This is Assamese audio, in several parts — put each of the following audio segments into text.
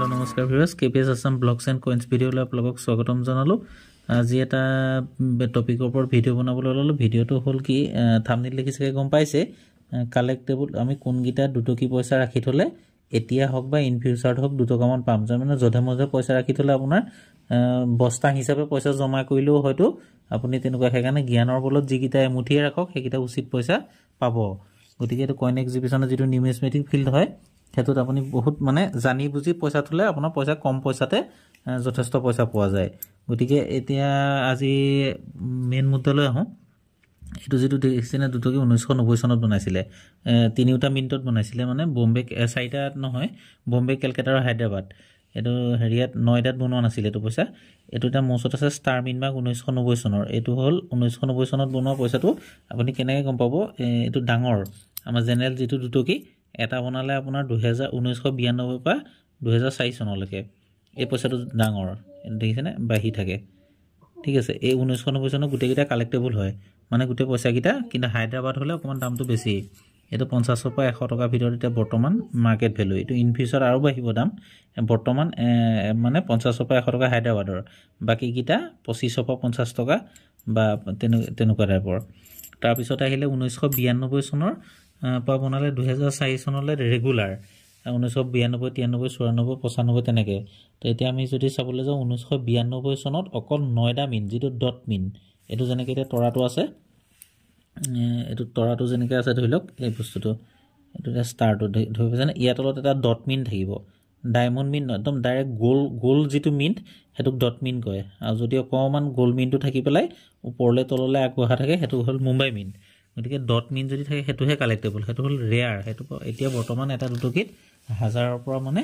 हेलो नमस्कार viewers KPS Assam blogs and coins ভিডিঅ'লৈ আপোনালোকক স্বাগতম জনালোঁ আজি এটা টপিকৰ ওপৰত ভিডিঅ' বনাবলৈ ল'লো ভিডিঅ'টো হ'ল কি থাম্বনেইল দেখি চাগে গম পাইছে কালেক্টেবল আমি কোনগিটা দুটকি পইচা ৰাখি থলে এতিয়া হক বা ইন ফিউচাৰত হক দুটকামান পাম মানে জধে মধে পইচা ৰাখি থলে আপোনাৰ বস্তা হিচাপে পইচা জমা কৰিলেও হয়তো আপুনি তেনেকুৱা হেকানে জ্ঞানৰ বলত যিকিটা এমুঠিয়ে ৰাখক হেকিটা উচিত পইচা পাব গতিকে এটো কইন এক্সিবিশনৰ যেটো নিউমিজমেটিক ফিল্ড হয় হেতুত আপুনি বহুত মানে জানি বুজি পইচা থলে আপোনাৰ পইচা কম পইচাতে যথেষ্ট পইচা পোৱা যায় গতিকে এতিয়া আজি মেইন মুদ্দালৈ আহো এটো যেটো দেখিছেনে দুটকি 1990 চনত বনাইছিলে তিনিটা মিনিটত বনাইছিলে মানে বম্বে চাইটা নহয় বম্বে কলকাতা আৰু হায়দৰাবাদ এটো হেৰিয়াত নয়ডাত বনোৱা নাছিলে এটো পইচা এটো এটা মোছত আছে ষ্টাৰ মিনবাগ 1990 চনৰ এটো হল 1990 চনত বনোৱা পইচাটো আপুনি কেনেকৈ গম পাব এটো ডাঙৰ আমাৰ জেনেৰেল যেটো দুটকি এটা বনালে আপোনাৰ 1992 পা 2004 চনলৈকে এই পইচাটো ডাঙৰ দেখিছেনে বাহি থাকে ঠিক আছে এই 1990 চনৰ গুটেকিটা কালেক্টেবল হয় মানে গুটে পইচা কিটা কিন্তু হায়দৰাবাদ হলে অকমান দামটো বেছি এটো 50 পৰা 100 টকা ভিতৰত এটা বৰ্তমান মাৰ্কেট ভ্যালু এটো ইন ফিউচাৰ আৰু বাহিব দাম বৰ্তমান মানে 50 পৰা 100 টকা হায়দৰাবাদৰ বাকি কিটা 25 পৰা 50 টকা বা তেনেকুৱা টাইপৰ তাৰ পিছত আহিলে 1992 চনৰ পা বনালে 2004 চনলৈ ৰেগুলাৰ 1992 93 94 95 তেনেকে তো এতিয়া আমি যদি চাবলৈ যাও 1992 চনত অকল নয়ডা মিন যেটো ডট মিন এটো যেনেকৈ এটা তৰাটো আছে এটো তৰাটো যেনেকৈ আছে ধৰিলক এই বস্তুটো এটো এটা ষ্টাৰটো ধৰি পাইছেনে ইয়াত তলত এটা ডট মিন থাকিব ডায়মণ্ড মিন একদম ডাইৰেক্ট গোল যেটো মিন হেতুক ডট মিন কয় আৰু যদি অকমান গোল মিনটো থাকি পেলাই ওপৰলে তললে আগবঢ়া থাকে হেতু হল মুম্বাই মিন গতিকে ডট মিন যদি থাকে হেতুহে কালেক্টেবল হেতু হল ৰেয়াৰ হেতু এতিয়া বৰ্তমান এটা দুটকিত হাজাৰৰ পৰা মানে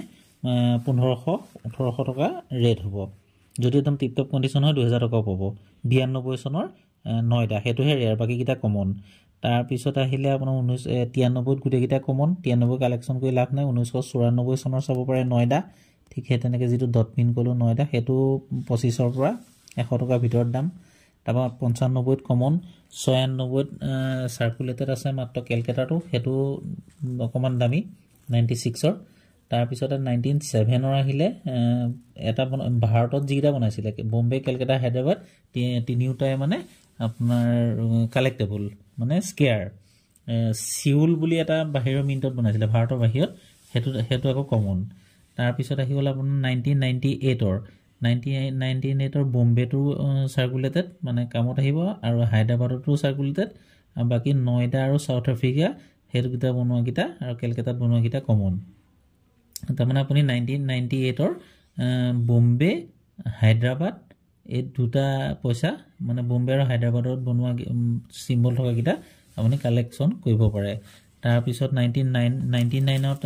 1500 1800 টকা ৰেট হ'ব যদি একদম টিপটপ কন্ডিশন হয় 2000 টকা পাব 92 চনৰ নয়ডা হেতুহে ৰেয়াৰ বাকি কিটা কমন তাৰ পিছত আহিলে আপোনাৰ 1993 গুটেকিটা কমন 93 কালেকচন কৰি লাভ নাই 1994 চনৰ চাব পাৰে নয়ডা ঠিক হে তেনেকে যেটো ডট মিন কলো নয়ডা হেতু 25 পৰা 100 টকা ভিতৰত দাম তাবা 95 কমন 96 সাৰ্কুলেটেড আছে মাত্ৰ কলকাতাটো হেতু অকমান দামী 96 ৰ তাৰ পিছত 97 ৰ আহিলে এটা ভাৰতত যিটা বনাইছিলে বম্বে কলকাতা হায়দৰাবাদ তিনিউটাই মানে আপোনাৰ কালেক্টেবল মানে স্কেয়াৰ সিউল বুলি এটা বাহিৰৰ মিন্টত বনাইছিলে ভাৰতৰ বাহিৰত হেতু আকৌ কমন তাৰ পিছত আহি গল আপোনাৰ 1998 ৰ 1998 ৰ বম্বেটো সাৰ্কুলেটেড মানে কামত আহিব আৰু হায়দৰাবাদতো সাৰ্কুলেটেড বাকি নয়ডা আৰু সাউথ আফ্ৰিকা হেতু কিটা বনোৱা কিটা আৰু কলকাতাত বনোৱা কিটা কমন তাৰ মানে আপুনি 1998 ৰ বম্বে হায়দৰাবাদ এই দুটা পইচা মানে বম্বে আৰু হায়দৰাবাদত বনোৱা সিম্বল থকা কিটা আপুনি কালেকচন কৰিব পাৰে তাৰ পিছত 1999 ত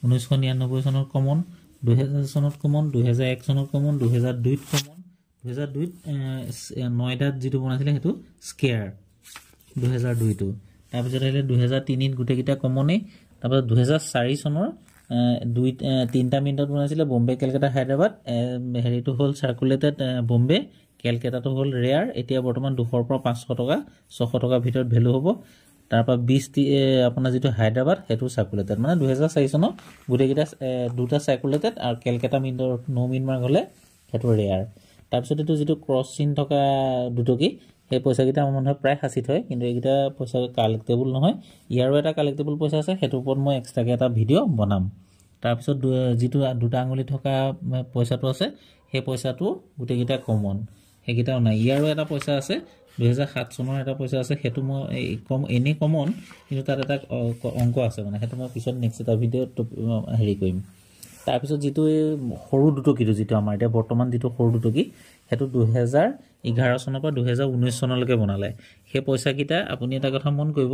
1999 চনৰ কমন 2000 চনত কমন 2001 চনত কমন 2002 ত কমন 2002 ত নয়ডাত যেটো বনাইছিলে হেতু স্কেয়াৰ 2002 টো তাৰ পিছত আহিলে 2003 ত গুটেকিটা কমনে তাৰ পিছত 2004 চনৰ তিনটা মিনিটত বনাইছিলে বম্বে কলকাতা হায়দৰাবাদ হেৰিটো হল সাৰ্কুলেটেড বম্বে কলকাতাটো হল ৰেয়াৰ এতিয়া বৰ্তমান 200 পৰা 500 টকা 600 টকা ভিতৰত ভ্যালু হ'ব তাৰপা 20 আপোনাৰ যেটো হায়দৰাবাদ হেতু সাৰ্কুলেটেড মানে 2004 চনত গুটেকিটা দুটা সাৰ্কুলেটেড আৰু কলকাতা মিনৰ নো মিন মাৰ্ক হলে হেতু ৰেয়াৰ তাৰ পিছত এটো যেটো ক্ৰস চিন থকা দুটকি এই পইচা কিটা মানুহে প্ৰায় হাসিত হয় কিন্তু এইকিটা পইচা কালেক্টেবল নহয় ইয়াৰো এটা কালেক্টেবল পইচা আছে হেতু ওপৰত মই এক্সট্ৰাকে এটা ভিডিঅ' বনাম তাৰ পিছত যেটো দুটা আঙুলি থকা পইচাটো আছে সেই পইচাটো গুটেকিটা কমন হেকিটাও নাই ইয়াৰো এটা পইচা আছে 2007 চনৰ এটা পইচা আছে হেতু মই এনে কমন কিন্তু তাত এটা অংক আছে মানে হেতু মই পিছত নেক্সট এটা ভিডিঅ'ত হেৰি কৰিম তাৰ পিছত যেটো সৰু দুটকিটো যেটো আমাৰ এতিয়া বৰ্তমান যেটো সৰু দুটকি হেতু 2011 চনৰ পৰা 2019 চনলৈকে বনালে সেই পইচা কিটা আপুনি এটা কথা মন কৰিব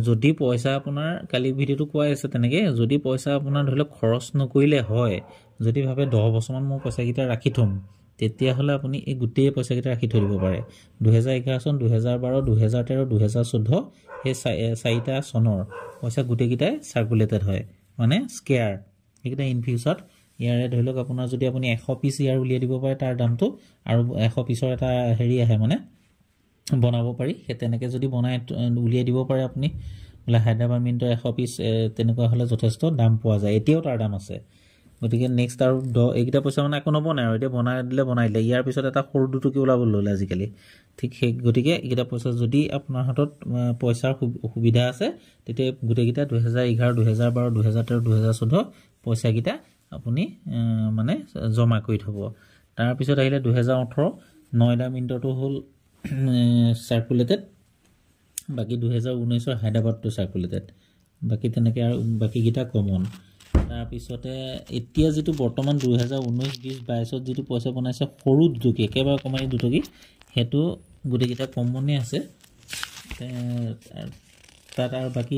যদি পইচা আপোনাৰ কালি ভিডিঅ'টো কোৱাই আছে তেনেকে যদি পইচা আপোনাৰ ধৰিলক খৰচ নকৰিলে হয় যদি ভাবে 10 বছৰমান মই পইচা কিটা ৰাখি থম তেতিয়া হলে আপুনি এই গুটেই পইচা কিটা ৰাখি থৈ দিব পাৰে 2011 চন 2012 2013 2014 এই চাৰিটা চনৰ পইচা গুটেই কিটাই সাৰ্কুলেটেড হয় মানে স্কেয়াৰ এইকিটা ইন ফিউচাৰত ইয়াৰে ধৰিলক আপোনাৰ যদি আপুনি 100 পিস ইয়াৰ উলিয়াই দিব পাৰে তাৰ দামটো আৰু 100 পিসৰ এটা হেৰি আহে মানে বনাব পাৰি হে তেনেকে যদি বনাই উলিয়াই দিব পাৰে আপুনি বলে হায়দৰাবাদ মিন্টৰ 100 পিস তেনেকুৱা হলে যথেষ্ট দাম পোৱা যায় এতিয়াও তাৰ দাম আছে গতিকে নেক্সট আৰু এইকেইটা পইচা মানে একো নবনাই আৰু এতিয়া বনাই দিলে ইয়াৰ পিছত এটা সৰু দুটকি ওলাব ল'লে আজিকালি ঠিক সেই গতিকে এইকেইটা পইচা যদি আপোনাৰ হাতত পইচাৰ সুবিধা আছে তেতিয়া গোটেইকেইটা 2011 2012 2013 2014 পইচাকেইটা আপুনি মানে জমা কৰি থ'ব তাৰপিছত আহিলে 2018 নয়ডা মিণ্টটো হ'ল সাৰ্কুলেটেড বাকি 2019 হায়দৰাবাদটো সাৰ্কুলেটেড বাকি তেনেকৈ আৰু বাকিকেইটা কমন তাৰপিছতে এতিয়া যেটো বৰ্তমান 2019 20 22 যেটো পইচা বনাইছে সৰু দুটকি একেবাৰে কমাই দুটকি হেতু গুটেকিটা কমনে আছে তাত আৰু বাকি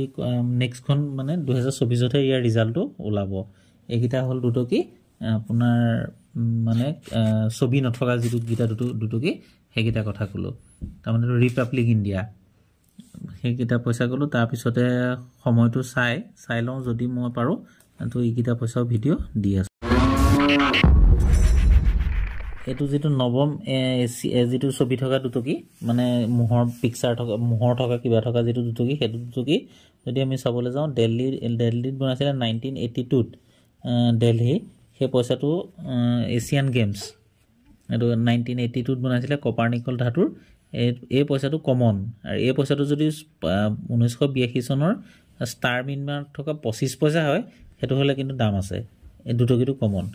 নেক্সটখন মানে 2024 তে ইয়াৰ ৰিজাল্টটো ওলাব এইকিটা হল দুটকি আপোনাৰ মানে ছবি নথকা যেটো গিটা দুটকি হেগিটা কথা কলো তাৰমানে ৰিপাব্লিক ইণ্ডিয়া হেগিটা পইচা কলো তাৰ পিছতে সময়টো চাই লওঁ যদি মই পাৰো তো এইকিটা পইচাও ভিডিও দি আছে এটো যেটো নৱম যেটো ছবি থকা দুটকি মানে মোহৰ পিকচাৰ থকা মোহৰ থকা কিবা থকা যেটো দুটকি হেতু দুটকি যদি আমি চাবলৈ যাওঁ দিল্লীত বনাইছিল 1982 ত দিল্লী হে পইচাটো এছিয়ান গেমছ এটো 1982 ত বনাইছিল কপাৰনিকল ধাতুৰ এই পইচাটো কমন আৰু এই পইচাটো যদি 1982 চনৰ ষ্টাৰ মিনমাৰ থকা 25 পইচা হয় হেতু হলে কিন্তু দাম আছে এই দুটকিটো কমন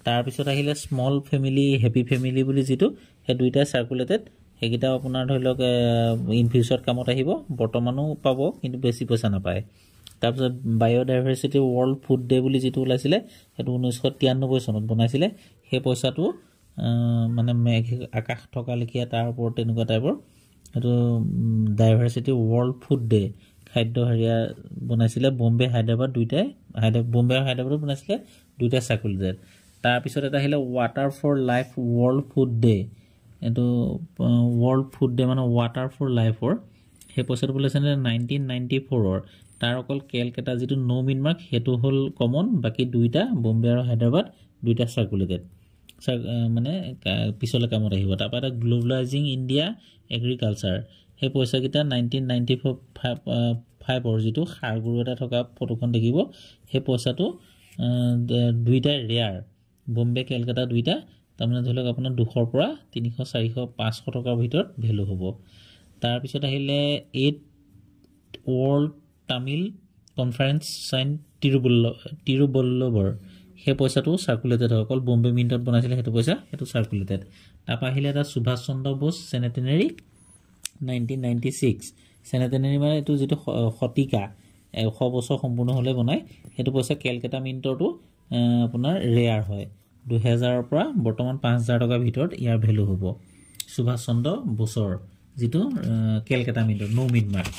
তাৰ পিছত আহিলে স্মল ফ্যামিলি হ্যাপি ফ্যামিলি বুলি যেটো হে দুইটা সাৰ্কুলেটেড হেগিটা আপোনাৰ ধৰিলক ইন ফিউচাৰ কামত আহিব বৰ্তমানো পাব কিন্তু বেছি পইচা নাপায় তাৰপিছত বায়োডাইভাৰ্সিটি ওয়াৰ্ল্ড ফুড ডে বুলি যেটো ওলাইছিলে হেতু 1993 চনত বনাইছিলে হে পইচাটো মানে মেঘ আকাশ থকা লিখিয়া তাৰ ওপৰত তেনেকুৱা টাইপৰ হেতু ডাইভাৰ্সিটি ওয়াৰ্ল্ড ফুড ডে খাদ্য হৰিয়া বনাইছিলে বম্বে হায়দৰাবাদ দুইটাই বম্বে আৰু হায়দৰাবাদ বনাইছিলে দুইটা সাৰ্কুলেটেড তাৰ পিছত এটা আহিলে water for life world food day এটো ওয়াৰ্ল্ড ফুড ডে মানে ওয়াটাৰ ফৰ লাইফৰ হে পইচাটো বলেছে 1994 ৰ তাৰ অকল কেলকাতা যেটো নো মিনমাৰ্ক হেতু হল কমন বাকি দুইটা বম্বে আৰু হায়দৰাবাদ দুইটা সাৰ্কুলেটেড মানে পিছলে কামত আহিব তাৰপৰা গ্লোবালাইজিং ইণ্ডিয়া এগ্ৰিকালচাৰ হে পইচা কিটা 1995 ৰ যেটো খাৰগুৰু এটা থকা ফটোখন দেখিব হে পইচাটো দুইটা ৰেয়াৰ বম্বে কেলকাতা দুইটা তাৰমানে ধৰিলক আপোনাৰ 200 পৰা 300 400 500 টকাৰ ভিতৰত ভ্যালু হ'ব তাৰ পিছত আহিলে 8 ওয়াৰ্ল্ড তামিল কনফাৰেন্স সাইন তিৰুবল্লবৰ হে পইচাটো সাৰ্কুলেটেড হয় অকল বম্বে মিন্টত বনাইছিলে হেতু পইচা হেতু সাৰ্কুলেটেড তাৰপা আহিলে এটা সুভাষ চন্দ্ৰ বোস সেনেটেনাৰী 1996 সেনেটেনাৰী মানে এটো যেটো শতিকা 100 বছৰ সম্পূৰ্ণ হলে বনাই হেতু পইচা কেলকাতা মিন্টৰটো আপোনাৰ ৰেয়াৰ হয় 2000 ৰ পৰা বৰ্তমান 5000 টকা ভিতৰত ইয়াৰ ভ্যালু হ'ব সুভাষ চন্দ্ৰ বোসৰ যেটো কেলকাতা মিন্টৰ নো মিনমাৰ্ক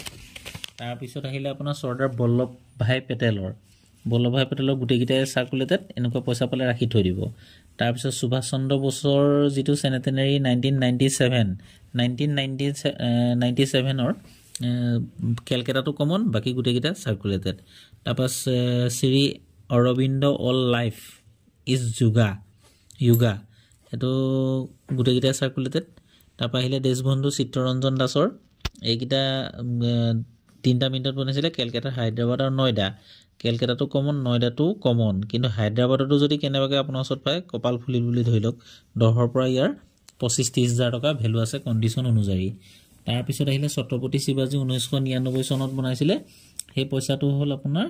তাৰ পিছত আহিলে আপোনাৰ চৰ্দাৰ বল্লভভাই পেটেলৰ গুটেকিটাই সাৰ্কুলেটেড এনেকুৱা পইচা পালে ৰাখি থৈ দিব তাৰ পিছত সুভাষ চন্দ্ৰ বোসৰ যেটো সেনেটেনাৰী 1997 ৰ কেলকাতাটো কমন বাকি গুটেকিটা সাৰ্কুলেটেড তাৰপাছ Shri Aurobindo all life is yoga এটো গুটেকিটা সাৰ্কুলেটেড তাৰপা আহিলে দেশবন্ধু চিত্ৰৰঞ্জন দাসৰ এইকিটা তিনটা মিনিটত বনাইছিলে কেলকাতা হায়দৰাবাদ আৰু নয়ডা কেলকাতাটো কমন নয়ডাটো কমন কিন্তু হায়দৰাবাদটো যদি কেনেবাকে আপোনাৰ ওচৰত পায় কপাল ফুলিল বুলি ধৰিলক 10 ৰ পৰা ইয়াৰ 25-30,000 টকা ভ্যালু আছে কন্ডিশন অনুযায়ী তাৰ পিছত আহিলে ছত্ৰপতি শিৱাজী 1999 চনত বনাইছিলে সেই পইচাটো হল আপোনাৰ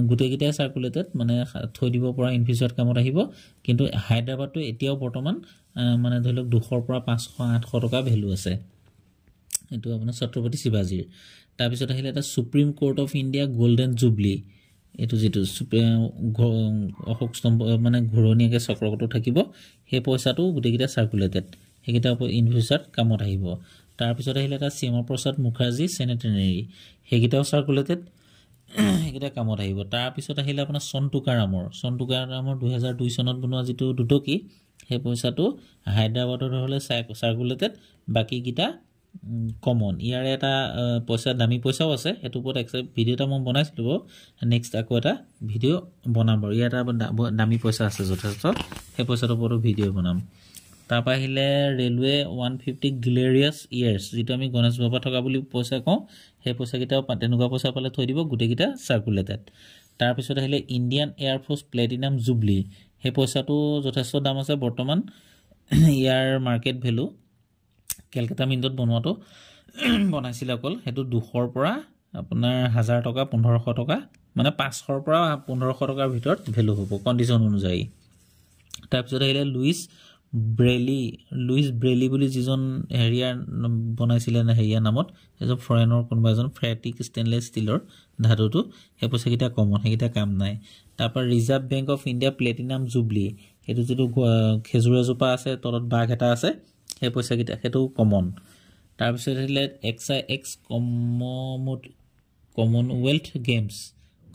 গুটেকিটা সাৰ্কুলেটেড মানে থৈ দিব পৰা ইন ফিউচাৰ কামত আহিব কিন্তু হায়দৰাবাদটো এতিয়াও বৰ্তমান মানে ধৰিলক 200 ৰ পৰা 500-800 টকা ভ্যালু আছে এটো আপোনাৰ ছত্ৰপতি শিৱাজীৰ তাৰ পিছত আহিলে এটা supreme court of India golden jubilee এটো যেটো অশোক স্তম্ভ মানে ঘূৰণীয়াকে চক্ৰটো থাকিব হে পইচাটো গুটেকিটা সাৰ্কুলেটেড হেকিটা ইন ফিউচাৰ কামত আহিব তাৰ পিছত আহিলে এটা শ্যামা প্ৰসাদ মুখাৰ্জী সেনেটেনাৰী হেকিটাও সাৰ্কুলেটেড হেকিটা কামত আহিব তাৰ পিছত আহিলে আপোনাৰ সন্তুকাৰামৰ 2002 চনত বনোৱা যেটো দুটকি হে পইচাটো হায়দৰাবাদৰ হলে সাৰ্কুলেটেড বাকি কিটা কমন ইয়াৰ এটা পইচা দামী পইচাও আছে এটো ওপৰত এক ভিডিও এটা মই বনাইছিলো নেক্সট আকৌ এটা ভিডিও বনাম আৰু ইয়াৰ এটা দামী পইচা আছে যথেষ্ট হে পইচাৰ ওপৰত ভিডিও বনাম তাৰপা আহিলে ৰেলৱে 150 গ্লেৰিয়াছ ইয়াৰ্স যেটো আমি গণেশ বাবা থকা বুলি পইচা কওঁ হে পইচা কিটাও তেনেকুৱা পইচা পালে থৈ দিব গুটেকিটা সাৰ্কুলেটেড তাৰ পিছত আহিলে ইণ্ডিয়ান এয়াৰফোৰ্স প্লেটিনাম জুবলি সেই পইচাটো যথেষ্ট দাম আছে বৰ্তমান ইয়াৰ মাৰ্কেট ভ্যালু কলকাতা মিন্টত বনোৱাটো বনাইছিল অকল হেতু 200 ৰ পৰা আপোনাৰ 1000 টকা 1500 টকা মানে 500 ৰ পৰা 1500 টকাৰ ভিতৰত ভ্যালু হ'ব কন্ডিশন অনুযায়ী তাৰ পিছত আহিলে লুইস ব্ৰেলি বুলি যিজন হেৰিয়াৰ বনাইছিল না হেৰিয়া নামত এজন ফৰেনৰ কোনোবা এজন ফ্ৰেটিক ষ্টেনলেছ ষ্টিলৰ ধাতুটো সেই পইচা কিটা কমন হেকিটা কাম নাই তাৰপৰ Reserve Bank of India platinum jubilee হেতু যেটো খেজুৰা জোপা আছে তলত বাঘ এটা আছে সেই পইচা কিটা হেতু কমন তাৰ পিছত আহিলে এক্স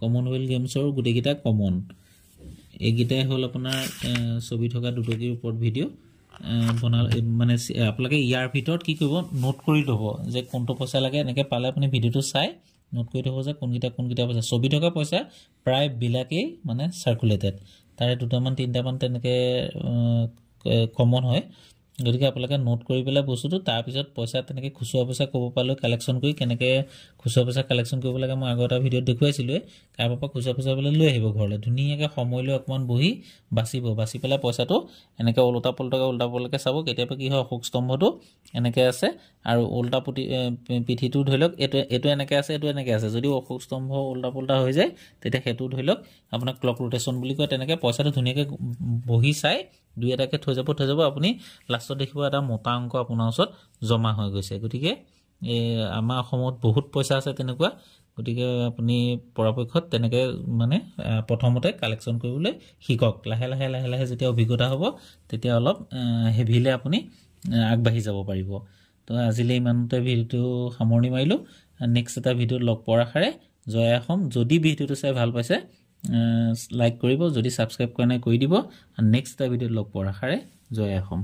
কমনৱেলথ গেমছৰ গুটেকিটা কমন এগিটাই হল আপোনাৰ ছবি থকা দুটকিৰ ওপৰত ভিডিও বনাল মানে আপোনালোকে ইয়াৰ ভিতৰত কি কৰিব নোট কৰি ল'ব যে কোনটো পইচা লাগে এনেকে পালে আপুনি ভিডিওটো চাই নোট কৰি থব যে কোনকিটা পইচা ছবি থকা পইচা প্ৰায় বিলাকেই মানে সাৰ্কুলেটেড তাৰে দুটামান তিনটামান তেনেকে কমন হয় গতিকে আপোনালোকে নোট কৰি পেলাই বস্তুটো তাৰ পিছত পইচা তেনেকে খুচুৰা পইচা ক'ব পালে কালেকচন কৰি কেনেকে খুচুৰা পইচা কালেকচন কৰিব লাগে মই আগৰ এটা ভিডিওত দেখুৱাইছিলো কাৰোবাৰ পৰা খুচুৰা পইচা পেলাই লৈ আহিব ঘৰলে ধুনীয়াকৈ সময় লৈ অকমান বহি বাছি পেলাই পইচাটো এনেকে উল্টা পলটাকে চাব কেতিয়াবা কি হয় অশোক স্তম্ভটো এনেকে আছে আৰু উল্টা পিঠিটো ধৰিলক এটো এনেকে আছে যদি অশোক স্তম্ভ উল্টা পলটা হৈ যায় তেতিয়া হেতু ধৰিলক আপোনাক ক্লক ৰোটেশন বুলি কয় তেনেকে পইচাটো ধুনীয়াকৈ বহি চাই দুই এটাকে থৈ যাব আপুনি লাষ্টত দেখিব এটা মোটা অংক আপোনাৰ ওচৰত জমা হৈ গৈছে গতিকে আমাৰ অসমত বহুত পইচা আছে তেনেকুৱা গতিকে আপুনি পৰাপক্ষত তেনেকে মানে প্ৰথমতে কালেকচন কৰিবলৈ শিকক লাহে লাহে যেতিয়া অভিজ্ঞতা হ'ব তেতিয়া অলপ হেভিলে আপুনি আগবাঢ়ি যাব পাৰিব তো আজিলৈ ইমানতে ভিডিওটো সামৰণি মাৰিলো নেক্সট এটা ভিডিওত লগ পোৱাৰ আশাৰে জয় অসম যদি ভিডিওটো চাই ভাল পাইছে লাইক কৰিব যদি সাবস্ক্ৰাইব কৰা নাই কৰি দিব আৰু নেক্সট এটা ভিডিওত লগ পোৱাৰ আশাৰে জয় অসম